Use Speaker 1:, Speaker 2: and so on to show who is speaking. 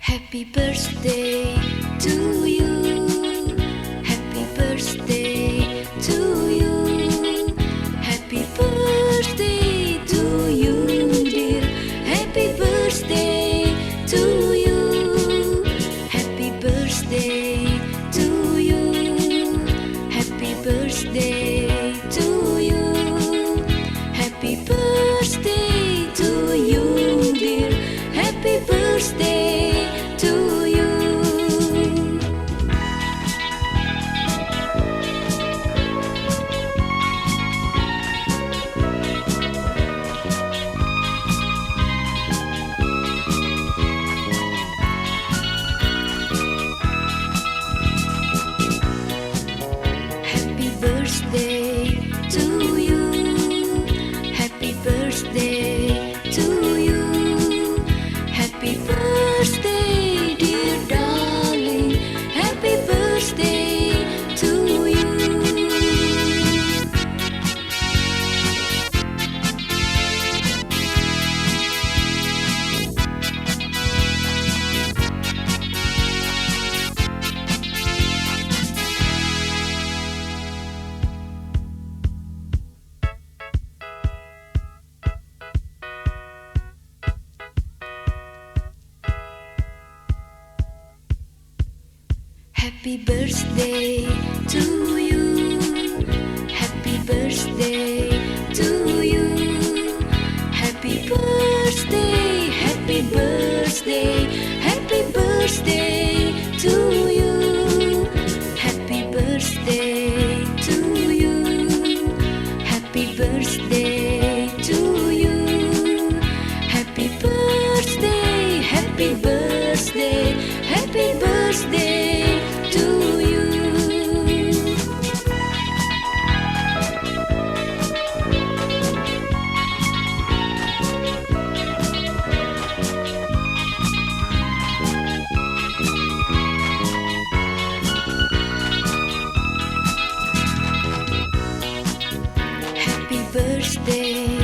Speaker 1: Happy birthday to you. Happy birthday to you. Happy birthday to you, dear. Happy birthday to you. Happy birthday to you. Happy birthday to you. Happy birthday to you, dear. Happy birthday to you. Happy birthday to you. Happy birthday to you. Happy birthday, dear darling. Happy birthday to you. Happy birthday to you. Happy birthday to you. Happy birthday, happy birthday, happy birthday to you. Happy birthday to you. Happy birthday to you. Happy birthday, happy birthday, happy birthday to you. Happy birthday